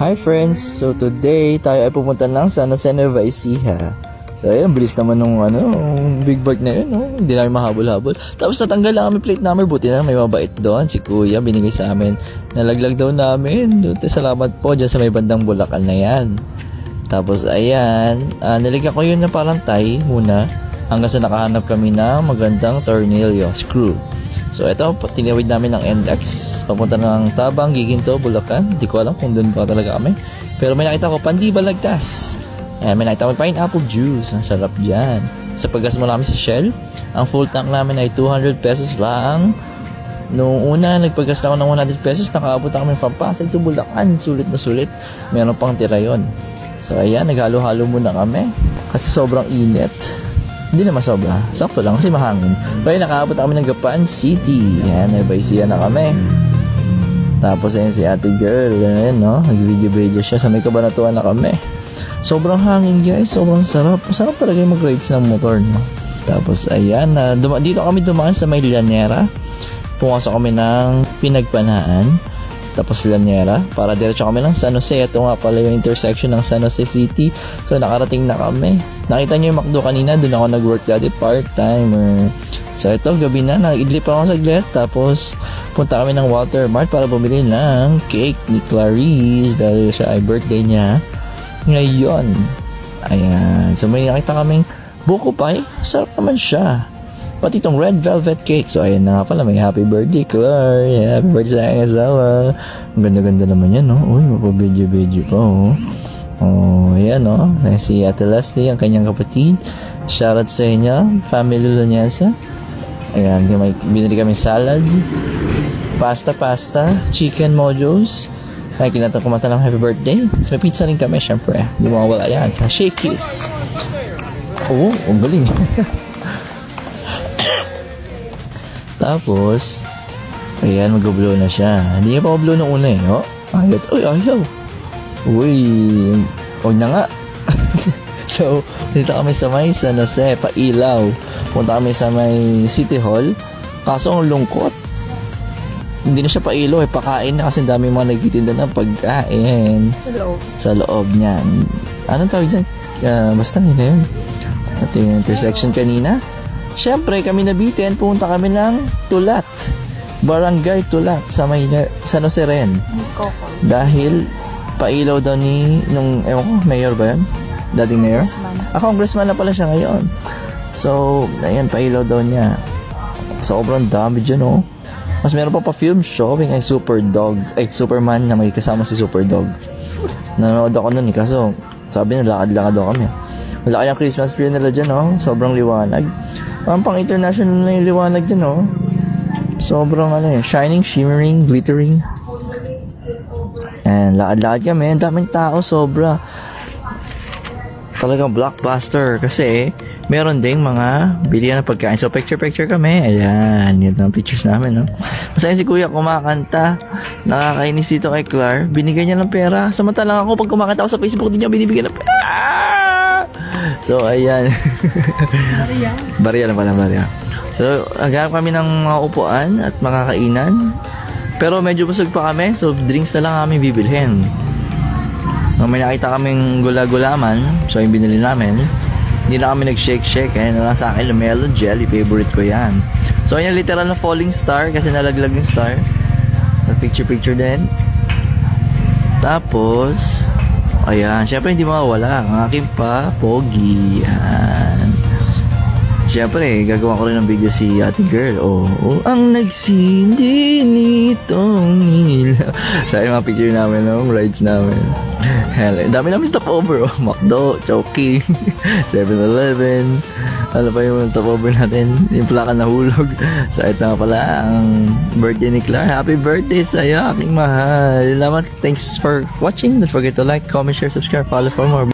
Hi friends! So today tayo ay pumunta ng San Jose Nueva Ecija. So ayun, bilis naman nung big bike na yun, no? Hindi namin mahabol-habol. Tapos natanggal lang kami plate number, buti na may mabait doon. Si Kuya, binigay sa amin. Nalaglag daw namin. Salamat po dyan sa may bandang Bulacan na yan. Tapos ayan, nilagyan ko yun na parang tie muna hanggang sa nakahanap kami ng magandang tornilyo, screw. So ito, tinawid namin ng NX papunta ng Tabang, Giginto, Bulacan. Hindi ko alam kung doon pa talaga kami. Pero may nakita ko, Pandiba Lagtas. Ayan, may nakita ko pineapple juice. Ang sarap yan. Sa paggas mo namin sa Shell, ang full tank namin ay 200 pesos lang. Noong una, nagpaggas na ako ng 100 pesos, nakaabot kami from Pasay to Bulacan. Sulit na sulit. Meron pang tira yun. So ayan, naghalo-halo muna kami. Kasi sobrang init. Hindi naman sobra. Sakto lang kasi mahangin. Kaya nakaabot kami ng Gapan City. Yan, nabaisiya na kami. Tapos ayun si ate girl. Ganun, no? Nag-video siya. Sa may Kabanatuan na kami. Sobrang hangin guys. Sobrang sarap. Sarap talaga yung mag-rides ng motor, no? Tapos ayan. Dito kami dumaan sa may Llanera. Pumasok kami ng Pinagpanaan. Tapos Llanera, para diretso kami ng San Jose. Ito nga pala yung intersection ng San Jose City. So nakarating na kami. Nakita niyo yung McDo kanina, doon ako nag-work dati, part-timer. So ito, gabi na, nag-idlip ako saglit. Tapos punta kami ng Walter Mart para bumili ng cake ni Clarice dahil siya ay birthday niya ngayon. Ayan, so may nakita kaming buko pie. Sarap naman siya. Pati itong red velvet cake. So, ayan na nga pala. May happy birthday, Clar. Yeah, happy birthday sa aking asawa. Ang ganda-ganda naman yan, no? Uy, mapabidyo-bidyo pa, oh. Oh, ayan, no? Si Ate Leslie, ang kanyang kapatid. Shoutout sa inyo. Family Lanyasa. Ayan, binili kami salad. Pasta. Chicken mojos. Ay, kinatang kumanta ng happy birthday. So, may pizza rin kami, syempre. Hindi mo mawala yan. Sa Shakey's. Oh, ang galing. Tapos, ayan, mag-blow na siya. Hindi niya pa mag-blow nung una eh. Oh, ayat. Uy, ayaw. Uy, huwag na nga. So, dito kami sa may San Jose, pailaw. Punta kami sa may City Hall. Kaso ang lungkot. Hindi na siya pailaw eh. Pakain na kasi dami mga nagtitinda ng pagkain. Sa loob niyan. Anong tawag dyan? Basta nila yun. Ito yung intersection kanina. Siyempre, kami nabitin, pumunta kami ng Tulat. Barangay Tulat sa may San Jose rin. Dahil pailaw daw nung, ewan ko, mayor ba yan? Dating mayor? Congressman na pala siya ngayon. So, ayan, pailaw daw niya. Sobrang dami dyan, oh. Mas meron pa film showing ay Superman na may kasama si Superdog. Nanonood ako nun eh, kaso sabi na lakad-lakad daw kami. Malaki ang Christmas tree nila dyan, oh. Sobrang liwanag. Pang international na yung liwanag dyan, oh. Sobrang shining, shimmering, glittering. And lakad-lakad kami. Ang daming tao, sobra. Talagang blockbuster. Kasi, meron ding mga bilihan ng pagkain. So, picture kami. Ayan. Yan ang pictures namin, no? Masaya si Kuya kumakanta. Nakakainis dito kay Clar. Binigyan niya ng pera. Samantalang ako, pag kumakanta ako sa Facebook, din niya binibigyan ng pera. So, ayan. Barya. So, naghanap kami ng mga upuan at makakainan. Pero medyo busog pa kami. So, drinks na lang kami bibilhin. May nakita kaming gula-gulaman. So, yung binili namin. Hindi na kami nag-shake-shake. Ayan na lang sa akin, melon jelly. Favorite ko yan. So, ayan, literal na falling star. Kasi nalaglag yung star. So, picture din. Tapos, ayan, syempre hindi mawawala ang aking pogi. Yan. Syempre, gagawa ko rin ng video si ate girl. Ang nagsindi nitong ilaw. Siya yung mga picture namin, no? Rides namin. Hell, dami namin stopover. McDo, Chowking, 7-Eleven. Ano pa yung stopover natin? Yung plaka na hulog. So, ito nga pala ang birthday ni Clar. Happy birthday sa'yo, aking mahal. Thanks for watching. Don't forget to like, comment, share, subscribe, follow for more.